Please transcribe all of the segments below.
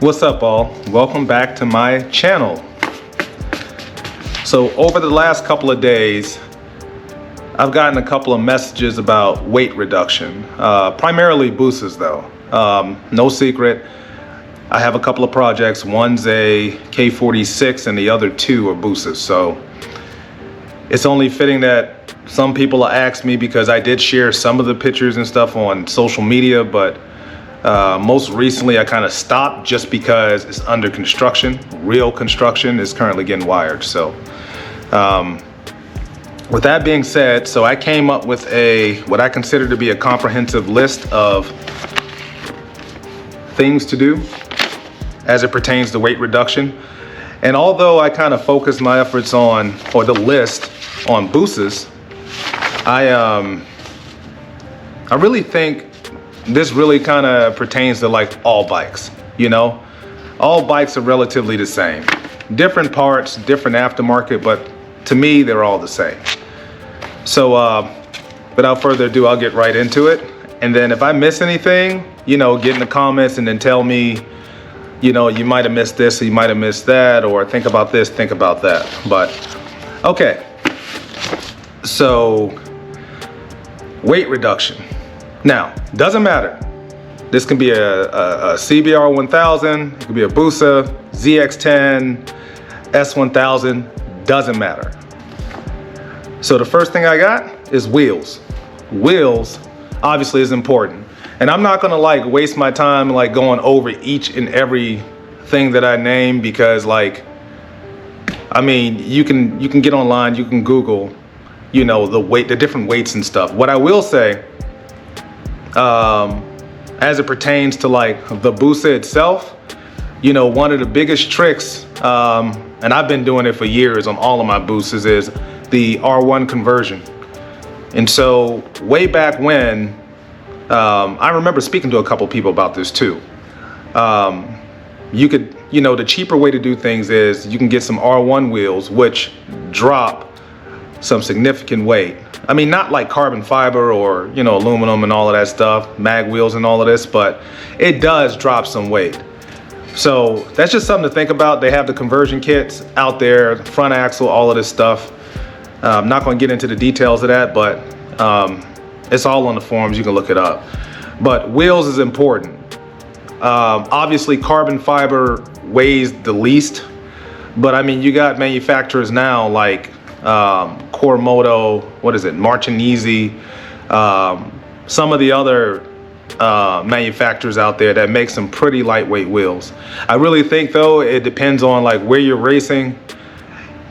What's up, all? Welcome back to my channel. So over the last couple of days, I've gotten a couple of messages about weight reduction, primarily boosters though. No secret, I have a couple of projects. One's a K46 and the other two are boosters. So it's only fitting that some people ask me, because I did share some of the pictures and stuff on social media, but most recently I kind of stopped just because it's under construction. Real construction is currently getting wired. So with that being said, so I came up with what I consider to be a comprehensive list of things to do as it pertains to weight reduction. And although I kind of focus my efforts on, or the list on boosters, I really think this really kind of pertains to like all bikes, you know? All bikes are relatively the same. Different parts, different aftermarket, but to me, they're all the same. So without further ado, I'll get right into it. And then if I miss anything, you know, get in the comments and then tell me, you know, you might have missed this, or you might have missed that, or think about this, think about that. But okay, so weight reduction. Now, doesn't matter. This can be a CBR 1000, it could be a Busa, ZX10, S1000, doesn't matter. So the first thing I got is wheels. Wheels obviously is important. And I'm not gonna like waste my time like going over each and every thing that I name, because like, I mean, you can get online, you can Google, you know, the different weights and stuff. What I will say, as it pertains to like the Busa itself, you know, one of the biggest tricks, and I've been doing it for years on all of my Busas, is the R1 conversion. And so way back when, I remember speaking to a couple people about this too. You could, you know, the cheaper way to do things is you can get some R1 wheels, which drop some significant weight. I mean, not like carbon fiber or, you know, aluminum and all of that stuff, mag wheels and all of this, but it does drop some weight. So that's just something to think about. They have the conversion kits out there, front axle, all of this stuff. I'm not going to get into the details of that, but it's all on the forums. You can look it up. But wheels is important. Obviously, carbon fiber weighs the least, but I mean, you got manufacturers now like Cormoto, what is it, Marching Easy, some of the other manufacturers out there that make some pretty lightweight wheels. I really think though it depends on like where you're racing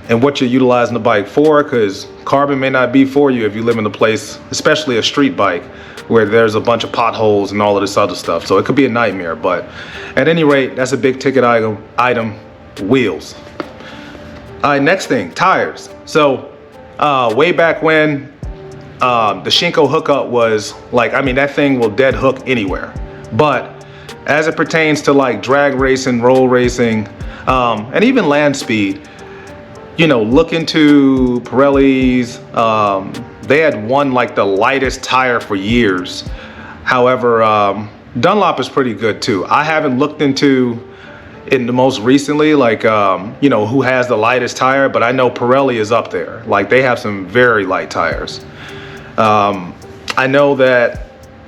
and what you're utilizing the bike for, because carbon may not be for you if you live in a place, especially a street bike, where there's a bunch of potholes and all of this other stuff. So it could be a nightmare, but at any rate, that's a big ticket item, wheels. All right, next thing, tires. So way back when, the Shinko hookup was like, I mean, that thing will dead hook anywhere. But as it pertains to like drag racing, roll racing, and even land speed, you know, look into Pirelli's, they had won like the lightest tire for years. However, Dunlop is pretty good too. I haven't looked into in the most recently, like, you know, who has the lightest tire, but I know Pirelli is up there. Like, they have some very light tires. I know that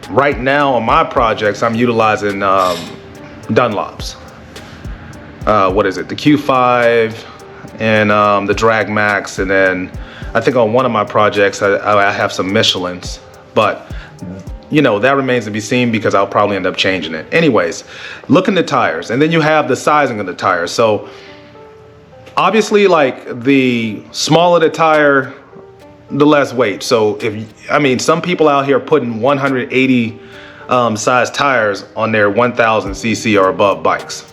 right now on my projects, I'm utilizing Dunlops. What is it? The Q5 and the Drag Max. And then I think on one of my projects, I have some Michelins, but you know, that remains to be seen because I'll probably end up changing it. Anyways, look into tires, and then you have the sizing of the tires. So obviously, like, the smaller the tire, the less weight. So I mean, some people out here putting 180 size tires on their 1000 cc or above bikes.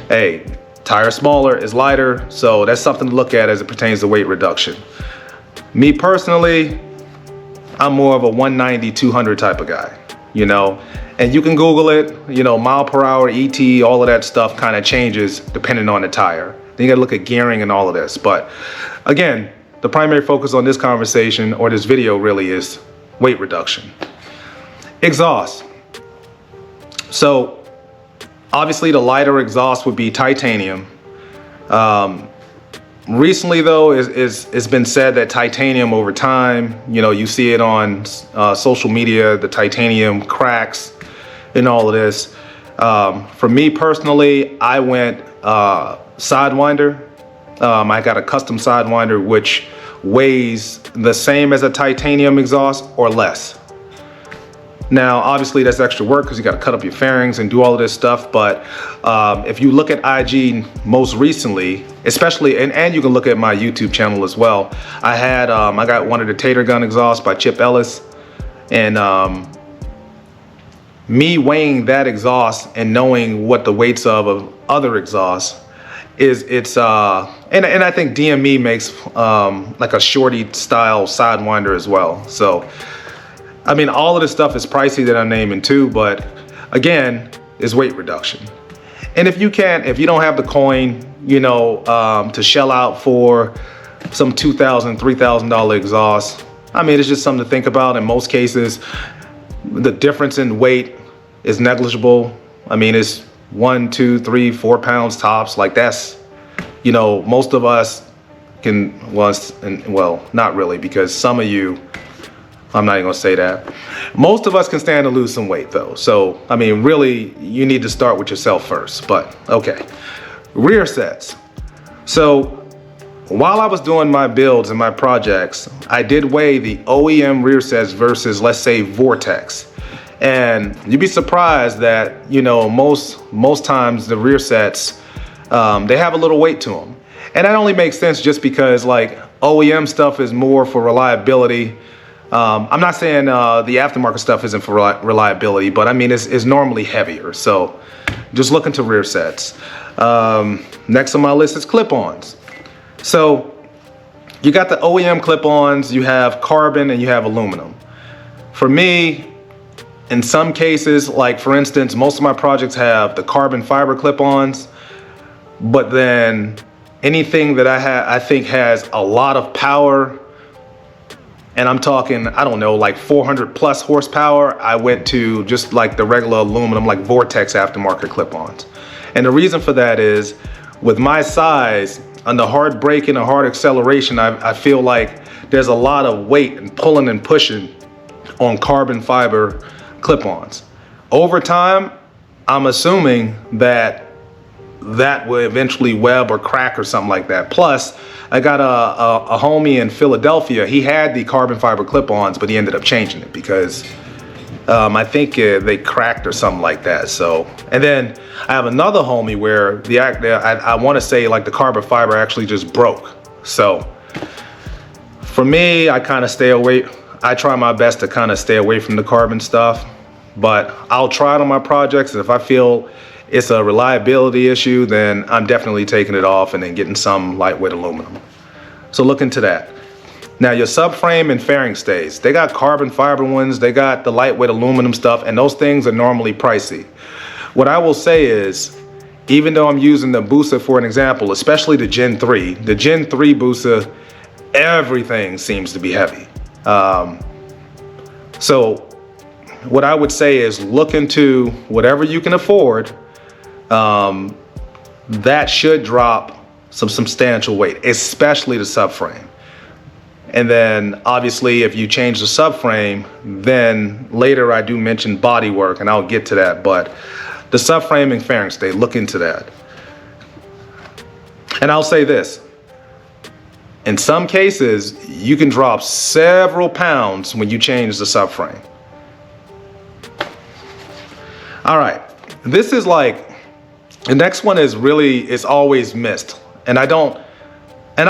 Hey, tire smaller is lighter, so that's something to look at as it pertains to weight reduction. Me personally, I'm more of a 190, 200 type of guy, you know, and you can Google it, you know, mile per hour, ET, all of that stuff kind of changes depending on the tire. Then you gotta look at gearing and all of this. But again, the primary focus on this conversation or this video really is weight reduction. Exhaust. So Obviously, the lighter exhaust would be titanium. Recently, though, it's been said that titanium over time, you see it on social media, the titanium cracks and all of this. For me personally, I went Sidewinder. I got a custom Sidewinder which weighs the same as a titanium exhaust or less. Now, obviously, that's extra work because you got to cut up your fairings and do all of this stuff. But if you look at IG most recently, especially, and you can look at my YouTube channel as well, I got one of the Tater Gun exhausts by Chip Ellis, and me weighing that exhaust and knowing what the weights of other exhausts and I think DME makes like a shorty style Sidewinder as well. So I mean, all of this stuff is pricey that I'm naming too, but again, is weight reduction. And if you don't have the coin, to shell out for some $2,000, $3,000 exhaust, I mean, it's just something to think about. In most cases, the difference in weight is negligible. I mean, it's 1, 2, 3, 4 pounds tops. Like that's, most of us can, well, not really, because some of you, I'm not even gonna say that. Most of us can stand to lose some weight though. So, I mean, really, you need to start with yourself first, but okay. Rear sets. So, while I was doing my builds and my projects, I did weigh the OEM rear sets versus, let's say, Vortex. And you'd be surprised that, most times the rear sets, they have a little weight to them. And that only makes sense just because like OEM stuff is more for reliability. I'm not saying the aftermarket stuff isn't for reliability, but I mean, it's normally heavier. So just look into rear sets. Next on my list is clip-ons. So you got the OEM clip-ons, you have carbon and you have aluminum. For me, in some cases, like for instance, most of my projects have the carbon fiber clip-ons, but then anything that I think has a lot of power, and I'm talking, I don't know, like 400 plus horsepower, I went to just like the regular aluminum, like Vortex aftermarket clip-ons. And the reason for that is, with my size, on the hard brake and the hard acceleration, I feel like there's a lot of weight and pulling and pushing on carbon fiber clip-ons. Over time, I'm assuming that will eventually web or crack or something like that. Plus, I got a homie in Philadelphia. He had the carbon fiber clip-ons, but he ended up changing it because I think they cracked or something like that. So, and then I have another homie where I want to say like the carbon fiber actually just broke. So for me, I kind of stay away. I try my best to kind of stay away from the carbon stuff, but I'll try it on my projects. And if I feel it's a reliability issue, then I'm definitely taking it off and then getting some lightweight aluminum. So look into that. Now your subframe and fairing stays, they got carbon fiber ones, they got the lightweight aluminum stuff, and those things are normally pricey. What I will say is, even though I'm using the Busa for an example, especially the Gen 3 Busa, everything seems to be heavy. So what I would say is look into whatever you can afford. That should drop some substantial weight, especially the subframe. And then obviously if you change the subframe, then later I do mention Bodywork, and I'll get to that, but the subframe and fairing stay, look into that. And I'll say this, in some cases, you can drop several pounds when you change the subframe. All right, this is like, the next one is really, it's always missed. And I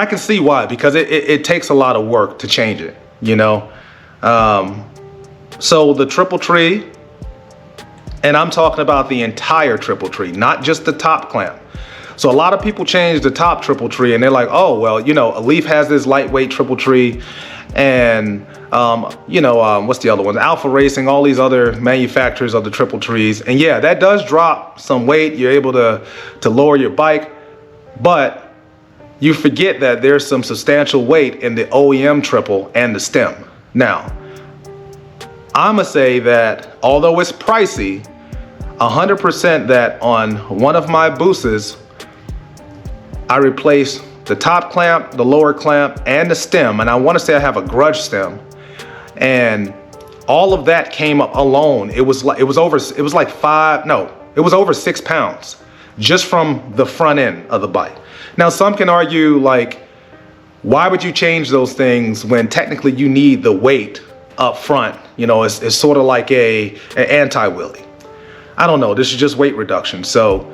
can see why, because it takes a lot of work to change it, So the triple tree, and I'm talking about the entire triple tree, not just the top clamp. So a lot of people change the top triple tree and they're like, oh, well, a Leaf has this lightweight triple tree, and what's the other one? Alpha Racing, all these other manufacturers of the triple trees. And yeah, that does drop some weight. You're able to lower your bike, but you forget that there's some substantial weight in the OEM triple and the stem. Now, I'ma say that although it's pricey, 100% that on one of my boosters, I replaced the top clamp, the lower clamp, and the stem. And I want to say I have a grudge stem. And all of that came up alone. It was over 6 pounds just from the front end of the bike. Now, some can argue, like, why would you change those things when technically you need the weight up front? You know, it's sort of like an anti-wheelie. I don't know, this is just weight reduction. So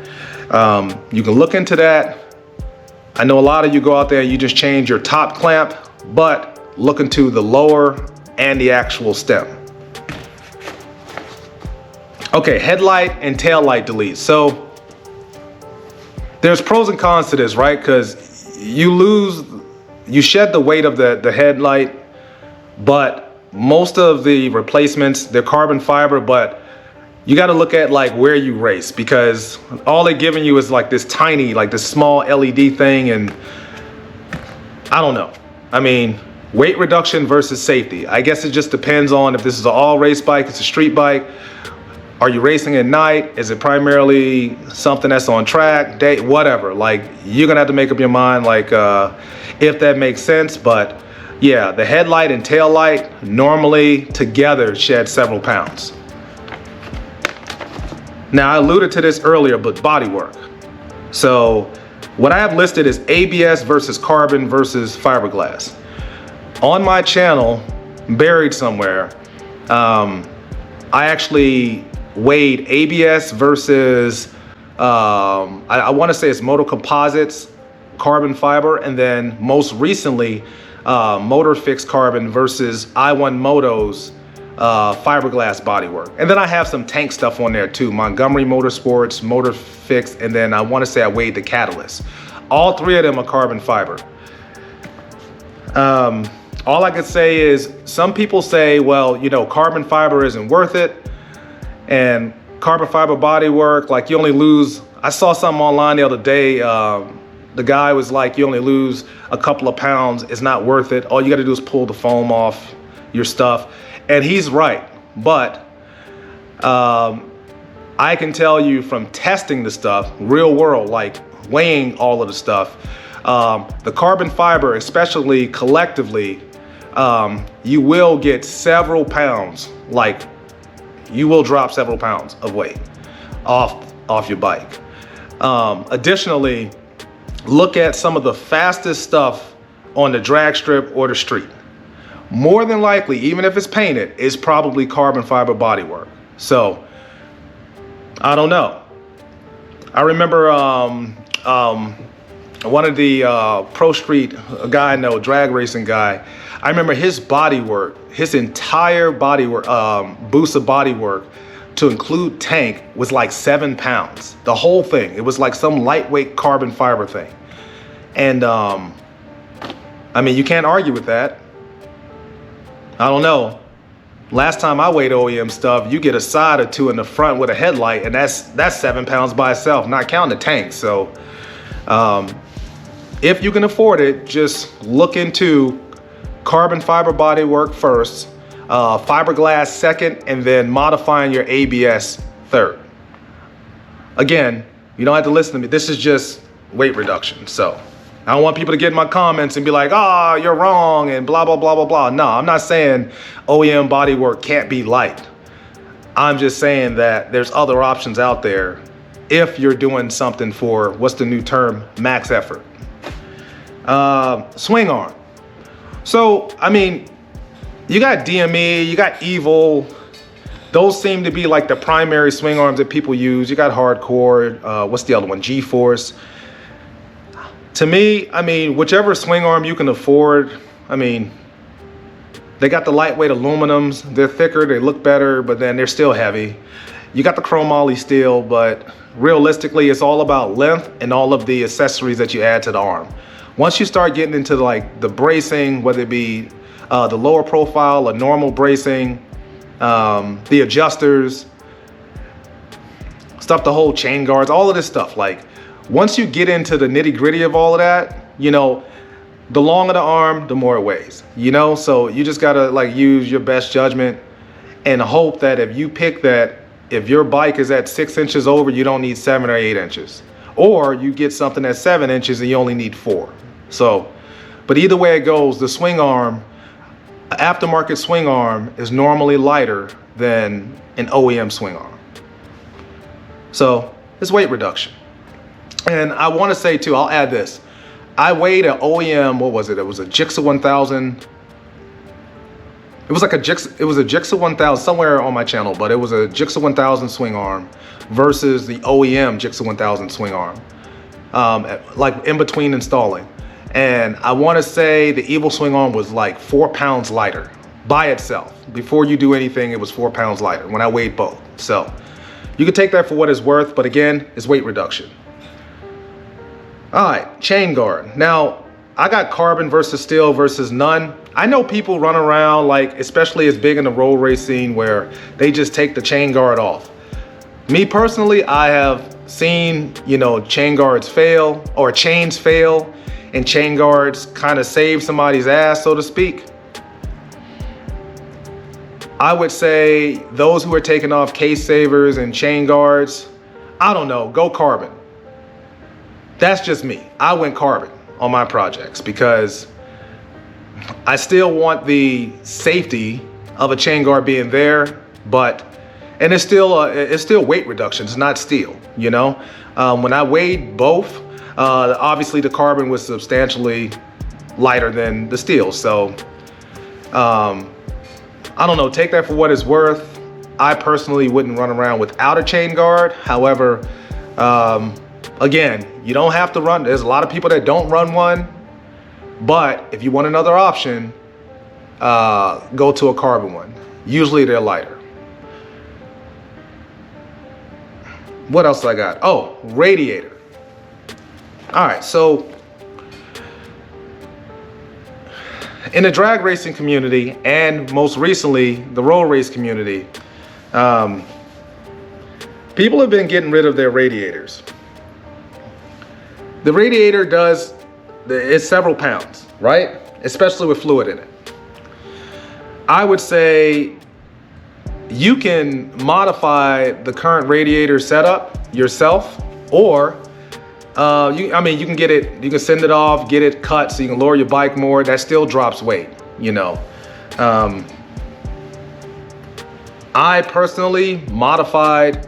you can look into that. I know a lot of you go out there and you just change your top clamp, but look into the lower and the actual stem. Okay, headlight and tail light delete. So there's pros and cons to this, right? Because you shed the weight of the headlight, but most of the replacements, they're carbon fiber, but you got to look at like where you race, because all they're giving you is like this tiny, like this small LED thing. And I don't know. I mean, weight reduction versus safety. I guess it just depends on if this is an all race bike, it's a street bike. Are you racing at night? Is it primarily something that's on track, day, whatever? Like, you're gonna have to make up your mind, like, if that makes sense. But yeah, the headlight and tail light normally together shed several pounds. Now, I alluded to this earlier, but Bodywork. So what I have listed is ABS versus carbon versus fiberglass. On my channel, buried somewhere, I actually weighed ABS versus, I want to say it's Moto Composites carbon fiber, and then most recently, Motor Fix carbon versus I1 Moto's fiberglass bodywork. And then I have some tank stuff on there too, Montgomery Motorsports, Motor Fix, and then I want to say I weighed the Catalyst. All three of them are carbon fiber. All I could say is some people say, well, you know, carbon fiber isn't worth it. And carbon fiber bodywork, like, you only lose, I saw something online the other day, the guy was like, you only lose a couple of pounds, it's not worth it. All you gotta do is pull the foam off your stuff. And he's right, but I can tell you from testing the stuff, real world, like weighing all of the stuff, the carbon fiber, especially collectively, you will get several pounds, like, you will drop several pounds of weight off your bike. Additionally, look at some of the fastest stuff on the drag strip or the street. More than likely, even if it's painted, it's probably carbon fiber bodywork. So, I don't know. I remember one of the pro street, a guy I know, drag racing guy, I remember his bodywork, his entire bodywork, boost of bodywork to include tank was like 7 pounds. The whole thing. It was like some lightweight carbon fiber thing. And I mean, you can't argue with that. I don't know. Last time I weighed OEM stuff, you get a side or two in the front with a headlight, and that's 7 pounds by itself, not counting the tank. So if you can afford it, just look into carbon fiber bodywork first, fiberglass second, and then modifying your ABS third. Again, you don't have to listen to me. This is just weight reduction. So I don't want people to get in my comments and be like, oh, you're wrong and blah, blah, blah, blah, blah. No, I'm not saying OEM bodywork can't be light. I'm just saying that there's other options out there if you're doing something for, what's the new term, max effort. Swing arm. So, I mean, you got DME, you got Evil. Those seem to be like the primary swing arms that people use. You got Hardcore, what's the other one? G-Force. To me, I mean, whichever swing arm you can afford, I mean, they got the lightweight aluminums. They're thicker, they look better, but then they're still heavy. You got the chromoly steel, but realistically, it's all about length and all of the accessories that you add to the arm. Once you start getting into like the bracing, whether it be the lower profile or normal bracing, the adjusters, stuff, the whole chain guards, all of this stuff, like, once you get into the nitty gritty of all of that, you know, the longer the arm, the more it weighs, you know? So you just gotta like use your best judgment and hope that if you pick that, if your bike is at 6 inches over, you don't need 7 or 8 inches. Or you get something that's 7 inches and you only need 4. So, but either way it goes, the swing arm, aftermarket swing arm is normally lighter than an OEM swing arm. So it's weight reduction. And I want to say too, I'll add this. I weighed an OEM, what was it? It was a Gixxer 1000. It was like a Gixxer 1000 somewhere on my channel, but it was a Gixxer 1000 swing arm versus the OEM Gixxer 1000 swing arm, like in between installing. And I want to say the Evil swing arm was like 4 pounds lighter by itself. Before you do anything, it was 4 pounds lighter when I weighed both. So you can take that for what it's worth, but again, it's weight reduction. All right, chain guard. Now, I got carbon versus steel versus none. I know people run around, like, especially as big in the road racing, where they just take the chain guard off. Me personally, I have seen, you know, chain guards fail, or chains fail, and chain guards kind of save somebody's ass, so to speak. I would say those who are taking off case savers and chain guards, I don't know, go carbon. That's just me. I went carbon on my projects because I still want the safety of a chain guard being there, and it's still weight reduction. It's not steel, you know. When I weighed both, obviously the carbon was substantially lighter than the steel. So I don't know. Take that for what it's worth. I personally wouldn't run around without a chain guard. However, again, you don't have to run. There's a lot of people that don't run one, but if you want another option, go to a carbon one. Usually they're lighter. What else I got? Oh, Radiator. All right, so in the drag racing community and most recently the road race community, people have been getting rid of their radiators. The Radiator it's several pounds, right? Especially with fluid in it. I would say you can modify the current Radiator setup yourself, or you can get it, you can send it off, get it cut so you can lower your bike more. That still drops weight, you know. I personally modified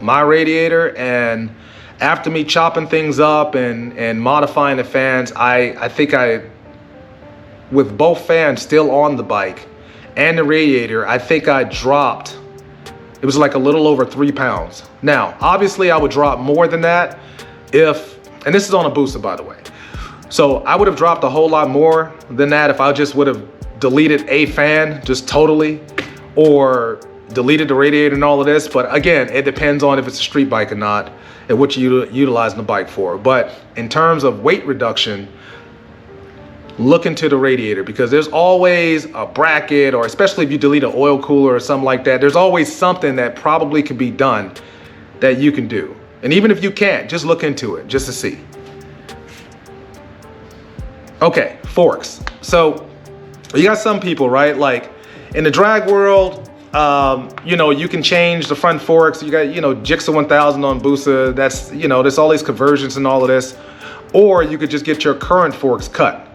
my Radiator, and after me chopping things up and modifying the fans, I think with both fans still on the bike and the Radiator, I think I dropped, it was like a little over 3 pounds. Now, obviously I would drop more than that and this is on a booster, by the way. So I would have dropped a whole lot more than that if I just would have deleted a fan just totally, or deleted the Radiator and all of this. But again, it depends on if it's a street bike or not and what you're utilizing the bike for. But in terms of weight reduction, look into the Radiator, because there's always a bracket, or especially if you delete an oil cooler or something like that, there's always something that probably could be done that you can do. And even if you can't, just look into it just to see. Okay, forks. So you got some people, right? Like in the drag world, you know, you can change the front forks. You got, you know, Gixxer 1000 on Busa. That's, you know, there's all these conversions and all of this. Or you could just get your current forks cut.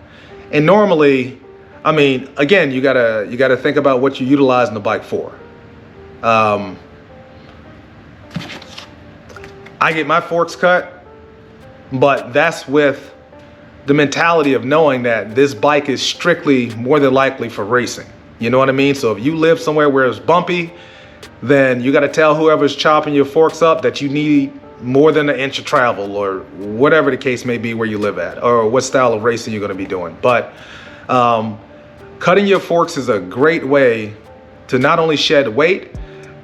And normally, I mean, again, you gotta think about what you're utilizing the bike for. I get my forks cut, but that's with the mentality of knowing that this bike is strictly more than likely for racing. You know what I mean? So if you live somewhere where it's bumpy, then you got to tell whoever's chopping your forks up that you need more than an inch of travel, or whatever the case may be where you live at, or what style of racing you're going to be doing. But cutting your forks is a great way to not only shed weight,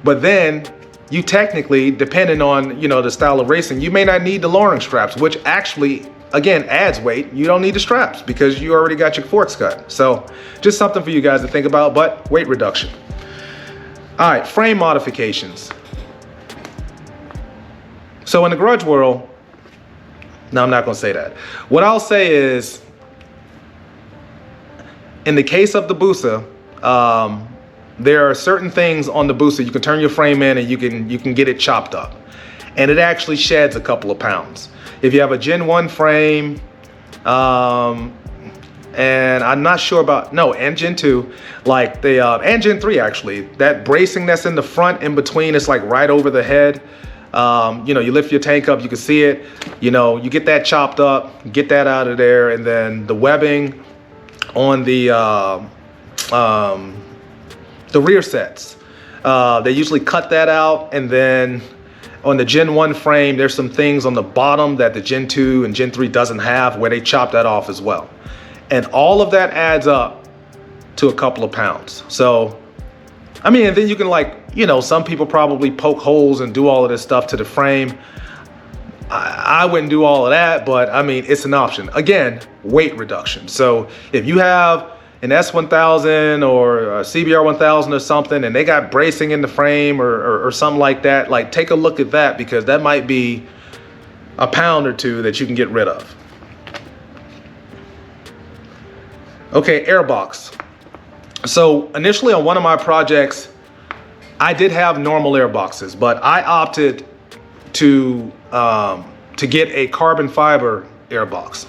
but then you technically, depending on, you know, the style of racing, you may not need the lowering straps, which actually, again, adds weight. You don't need the straps because you already got your forks cut. So just something for you guys to think about, but weight reduction. All right, frame modifications. So in the grudge world, no, I'm not gonna say that. What I'll say is, in the case of the Busa, there are certain things on the booster you can turn your frame in and you can get it chopped up, and it actually sheds a couple of pounds. If you have a Gen 1 frame, and I'm not sure about, no, and Gen 2, like the, and Gen 3 actually, that bracing that's in the front in between, it's like right over the head. You know, you lift your tank up, you can see it, you know, you get that chopped up, get that out of there, and then the webbing on the rear sets, they usually cut that out, and then on the Gen 1 frame, there's some things on the bottom that the Gen 2 and Gen 3 doesn't have where they chop that off as well. And all of that adds up to a couple of pounds. So, I mean, and then you can, like, you know, some people probably poke holes and do all of this stuff to the frame. I wouldn't do all of that, but I mean, it's an option. Again, weight reduction. So if you have an S1000 or a CBR 1000 or something, and they got bracing in the frame or something like that, like, take a look at that, because that might be a pound or two that you can get rid of. Okay, airbox. So initially on one of my projects, I did have normal airboxes, but I opted to get a carbon fiber airbox.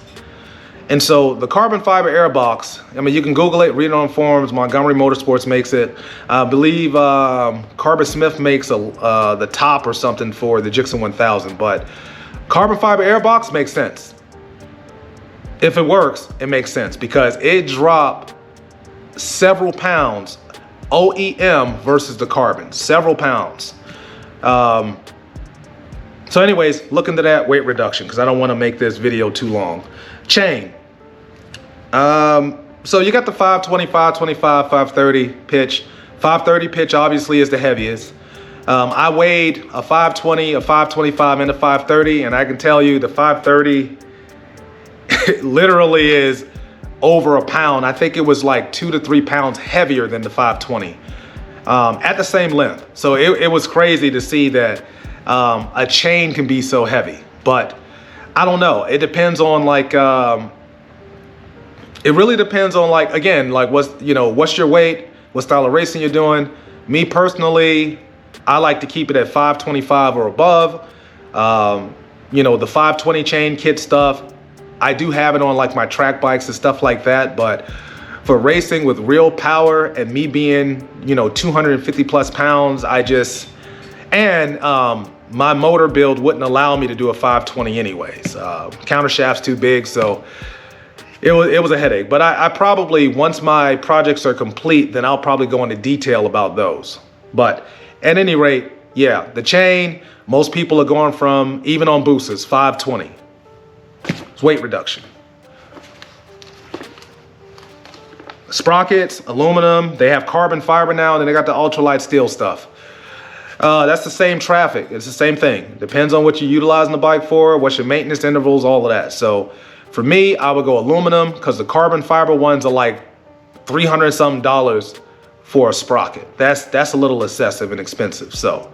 And so the carbon fiber airbox, I mean, you can Google it, read it on forums. Montgomery Motorsports makes it. I believe Carbon Smith makes the top or something for the Gixxer 1000, but carbon fiber airbox makes sense. If it works, it makes sense, because it dropped several pounds, OEM versus the carbon, several pounds. So anyways, look into that weight reduction, because I don't want to make this video too long. Chain. So you got the 520, 525, 530 pitch. 530 pitch obviously is the heaviest. I weighed a 520, a 525, and a 530, and I can tell you the 530 literally is over a pound. I think it was like 2 to 3 pounds heavier than the 520 at the same length. So it was crazy to see that a chain can be so heavy. But I don't know. It depends on, like, it really depends on, like, again, like, what's your weight, what style of racing you're doing. Me personally, I like to keep it at 525 or above. You know, the 520 chain kit stuff, I do have it on, like, my track bikes and stuff like that, but for racing with real power and me being, you know, 250 plus pounds, my motor build wouldn't allow me to do a 520 anyways. Counter shaft's too big, so it was a headache. But I probably, once my projects are complete, then I'll probably go into detail about those. But at any rate, yeah, the chain, most people are going from, even on boosters, 520. It's weight reduction. Sprockets, aluminum, they have carbon fiber now, and then they got the ultralight steel stuff. That's the same traffic. It's the same thing. Depends on what you're utilizing the bike for, what's your maintenance intervals, all of that. So for me, I would go aluminum, because the carbon fiber ones are like $300 something for a sprocket. That's a little excessive and expensive. So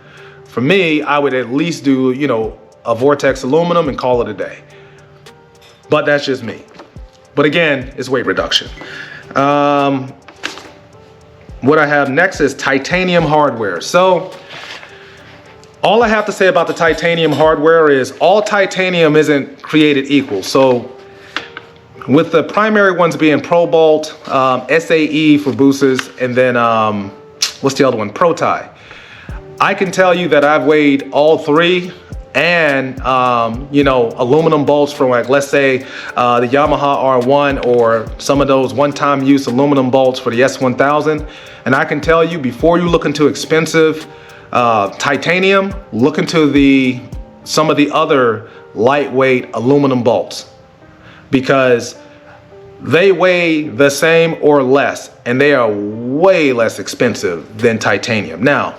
for me, I would at least do, you know, a Vortex aluminum and call it a day. But that's just me. But again, it's weight reduction. What I have next is titanium hardware. So all I have to say about the titanium hardware is all titanium isn't created equal. So with the primary ones being ProBolt, SAE for boosters, and then what's the other one? ProTi. I can tell you that I've weighed all three, and you know, aluminum bolts from, like, let's say the Yamaha R1 or some of those one-time use aluminum bolts for the S1000. And I can tell you, before you look into expensive titanium, look into some of the other lightweight aluminum bolts, because they weigh the same or less, and they are way less expensive than titanium. Now,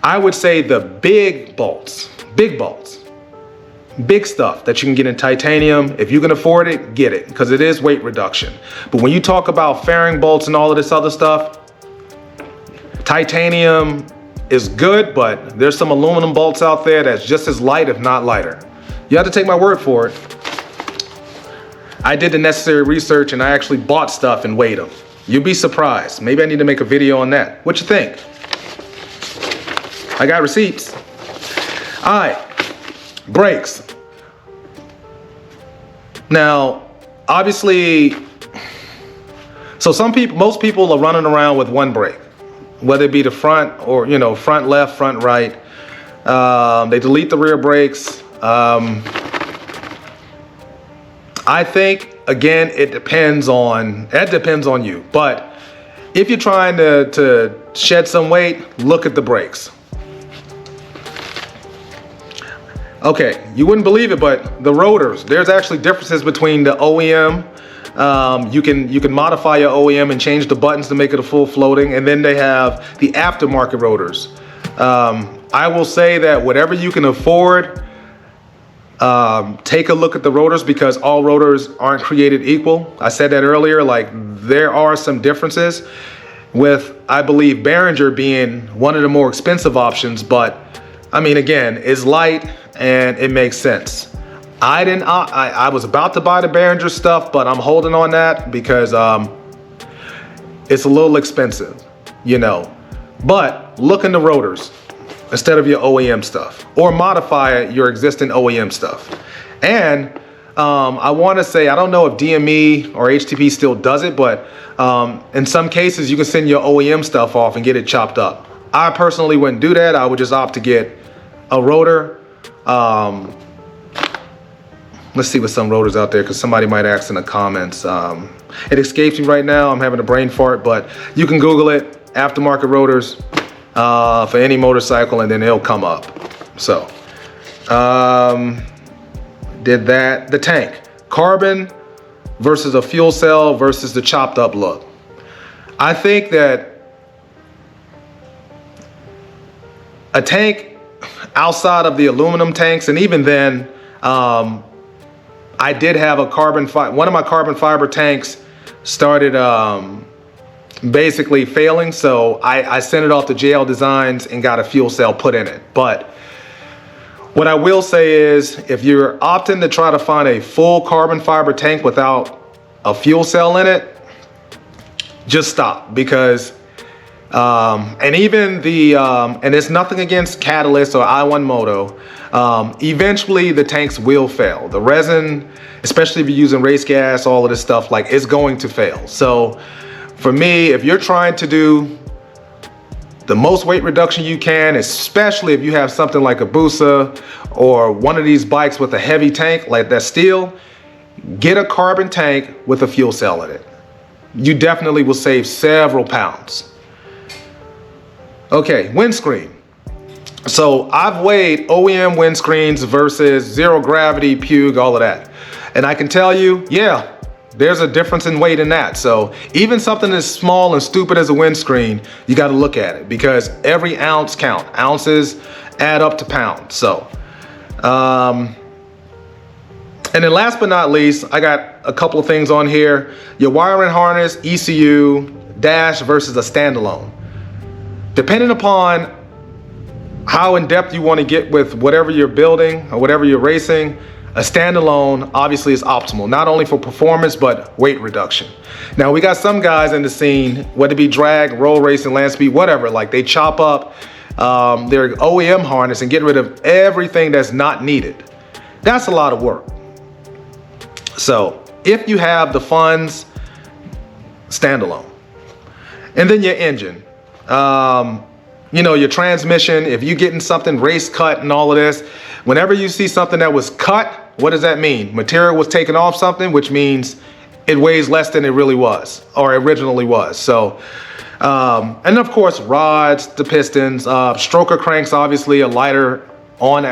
I would say the big bolts, big stuff that you can get in titanium, if you can afford it, get it, because it is weight reduction. But when you talk about fairing bolts and all of this other stuff, titanium is good, but there's some aluminum bolts out there that's just as light, if not lighter. You have to take my word for it. I did the necessary research, and I actually bought stuff and weighed them. You'd be surprised. Maybe I need to make a video on that. What you think? I got receipts. All right, brakes. Now, obviously, so most people are running around with one brake, whether it be the front or, you know, front left, front right. They delete the rear brakes. I think, again, it depends on you. But if you're trying to shed some weight, look at the brakes. Okay, you wouldn't believe it, but the rotors, there's actually differences between the OEM. You can modify your OEM and change the buttons to make it a full floating, and then they have the aftermarket rotors. I will say that whatever you can afford, take a look at the rotors, because all rotors aren't created equal. I said that earlier, like there are some differences, with, I believe, Behringer being one of the more expensive options, but I mean, again, it's light and it makes sense. I was about to buy the Behringer stuff, but I'm holding on that because it's a little expensive, you know. But look in the rotors instead of your OEM stuff, or modify your existing OEM stuff. And I want to say, I don't know if DME or HTP still does it, but in some cases you can send your OEM stuff off and get it chopped up. I personally wouldn't do that. I would just opt to get a rotor. Let's see what some rotors out there, because somebody might ask in the comments. It escapes me right now. I'm having a brain fart, but you can Google it, aftermarket rotors for any motorcycle, and then it'll come up. So, did that. The tank, carbon versus a fuel cell versus the chopped up look. I think that a tank outside of the aluminum tanks, and even then, I did have a one of my carbon fiber tanks started basically failing, so I sent it off to JL Designs and got a fuel cell put in it. But what I will say is, if you're opting to try to find a full carbon fiber tank without a fuel cell in it, just stop, because and even the and it's nothing against Catalyst or I1 Moto, eventually the tanks will fail. The resin, especially if you're using race gas, all of this stuff, like, it's going to fail. So for me, if you're trying to do the most weight reduction you can, especially if you have something like a Busa or one of these bikes with a heavy tank like that steel, get a carbon tank with a fuel cell in it. You definitely will save several pounds. Okay, windscreen. So I've weighed OEM windscreens versus zero gravity, Pug, all of that. And I can tell you, yeah, there's a difference in weight in that. So even something as small and stupid as a windscreen, you got to look at it, because every ounce counts. Ounces add up to pounds. So, and then last but not least, I got a couple of things on here. Your wiring harness, ECU, dash versus a standalone. Depending upon how in depth you want to get with whatever you're building or whatever you're racing, a standalone obviously is optimal, not only for performance, but weight reduction. Now, we got some guys in the scene, whether it be drag, roll racing, land speed, whatever, like they chop up their OEM harness and get rid of everything that's not needed. That's a lot of work. So if you have the funds, standalone. And then your engine. You know, your transmission, if you're getting something race cut and all of this, whenever you see something that was cut, what does that mean? Material was taken off something, which means it weighs less than it really was, or originally was. So, and of course, rods, the pistons, stroker cranks obviously are lighter on,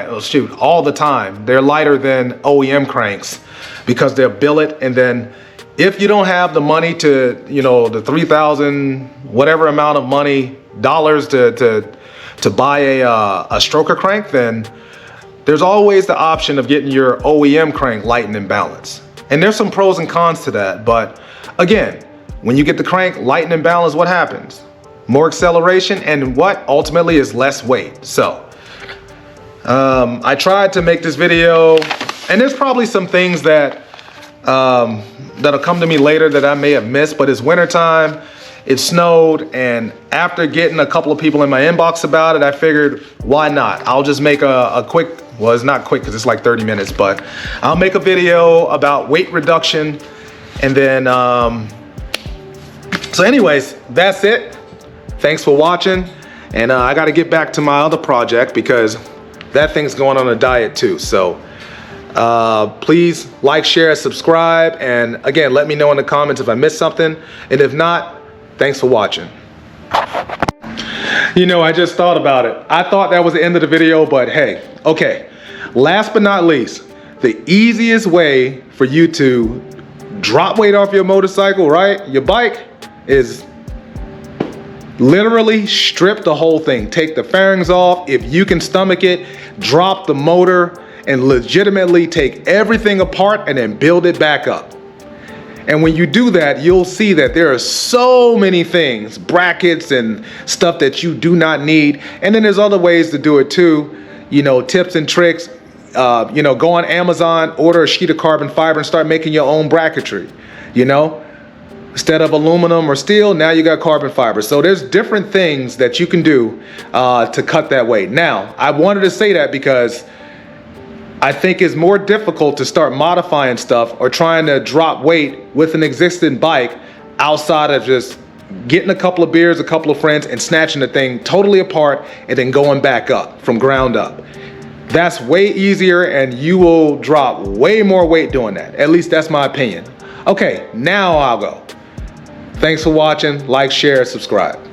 all the time. They're lighter than OEM cranks because they're billet. And then if you don't have the money to, you know, the 3,000, whatever amount of money, dollars to buy a stroker crank, then there's always the option of getting your OEM crank light and in balance. And there's some pros and cons to that. But again, when you get the crank light and in balance, what happens? More acceleration, and what ultimately is less weight. So I tried to make this video, and there's probably some things that that'll come to me later that I may have missed, but it's wintertime, it snowed, and after getting a couple of people in my inbox about it, I figured, why not? I'll just make a quick, well, it's not quick because it's like 30 minutes, but I'll make a video about weight reduction. And then, so anyways, that's it. Thanks for watching. And I got to get back to my other project because that thing's going on a diet too. So please like, share, subscribe. And again, let me know in the comments if I missed something. And if not, thanks for watching. You know, I just thought about it. I thought that was the end of the video, but hey, okay. Last but not least, the easiest way for you to drop weight off your motorcycle, right? Your bike is literally strip the whole thing. Take the fairings off. If you can stomach it, drop the motor and legitimately take everything apart and then build it back up. And when you do that, you'll see that there are so many things, brackets and stuff that you do not need. And then there's other ways to do it too. You know, tips and tricks. You know, go on Amazon, order a sheet of carbon fiber and start making your own bracketry. You know, instead of aluminum or steel, now you got carbon fiber. So there's different things that you can do to cut that weight. Now, I wanted to say that because I think it's more difficult to start modifying stuff or trying to drop weight with an existing bike outside of just getting a couple of beers, a couple of friends, and snatching the thing totally apart and then going back up from ground up. That's way easier and you will drop way more weight doing that. At least that's my opinion. Okay, now I'll go. Thanks for watching. Like, share, subscribe.